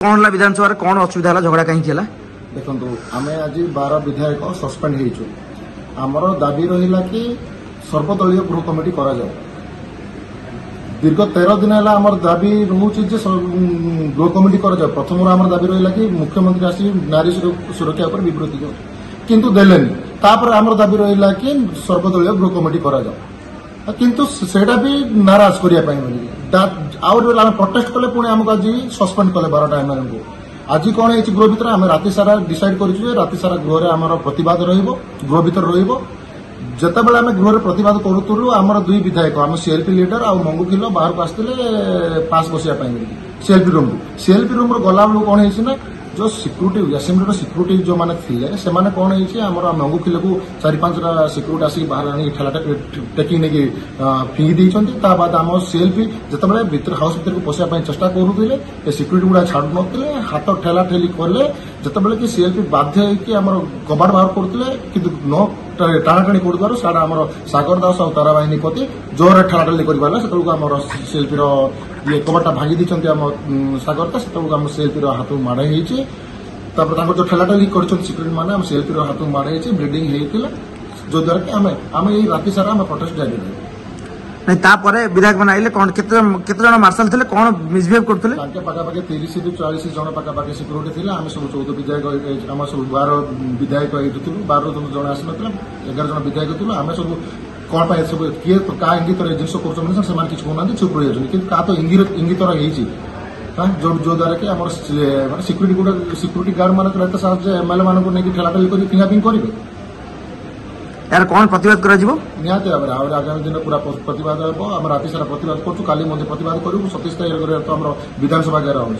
कौन है विधानसभा कौन असुविधा है झगड़ा कहीं देखो आम आज 12 विधायक सस्पेंड हो आमर दाबी रहा कि सर्वदलीय गृह कमिटी करा जाए। दीर्घ 13 दिन है आमर दाबी रोचे गृह कमिटी करा जाए। प्रथम आमर दाबी रहा कि मुख्यमंत्री आसी नारी सुरक्षा पर विवृत्ति दे किंतु देलेनी तापर आमर दाबी रहा कि सर्वदलीय गृह कमिटी करा जाए किंतु सेटा भी नाराज करने आम प्रोटेस्ट कले पुणी आमको आज सस्पेंड कले 12टा एमएलए को। आज कौन है गृह भर आम राति सारा डिसाइड कर राति सारा गृह आमर प्रतिवाद गृह भर रतबे आम गृह प्रतिवाद करूँ आमर 2 विधायक आम सीएलपी लीडर आ मंगू किलो बाहर को आसते पास बसिया सीएलपी रूम गला बेलू कौन है जो सिक्यूरीटी असेंबली सिक्यूरीटी जो मैंने थे से कौन है मंगू किलो को 4-5टा सिक्यूरीटी आसिक बाहर आनी ठेलाटा टेकिंग नहीं फिंगी देते बाद आम सीएलपी जिते भर हाउस भर को पशिया चेष्टा करुले सिक्यूरीटी गुड़ा छाड़ू नथिले हाथ ठेला ठेली कले जिते कि सीएलपी बाध्य होकर कबाट बाहर करते कि न टाणाटाणी कर सारा आम सागर दास और तारा बाहिनी प्रति जोर ठेलाठेली कर सीएलपी ये कबाटा भांगी दी आम सागर दास से सीएलपी हाथ माड़ हो जो ठेलाठेली कर सिक्यूरीटी मैंने सीएलपी हाथ माड़ हो ब्लीडिंग होता जो द्वारा कि आम ये राति सारा आम प्रोटेस्ट जारी रही नहीं तापर विधायक मैंने आइले कौन केते जन मार्शल थे कौन मिसबिहेव करते पाखापाखि 30 ରୁ 40 जन पाखापाखि सिक्यूरीटी थे आम सब 14 विधायक आम सब 12 विधायक ये 12 जन आसी ना 11 जन विधायक थी आम सब कौन पाए सब किए क्या इंगित जिन कर किसी कहना चुप रही जाती क्या तो इंगितर जो द्वारा कि आम सिक्यूरीटी गार्ड मान साहब एमएलए मान ठेलाठेली कर फिंगाफिंग करेंगे यार कौन प्रतिवाद करा निहाती भाव में आगामी दिन पूरा प्रतिवाद हम आम राति सारा प्रतिवाद करूँ काली प्रतिवाद करूँ 27 तारीख तो आम विधानसभा गैर होगी।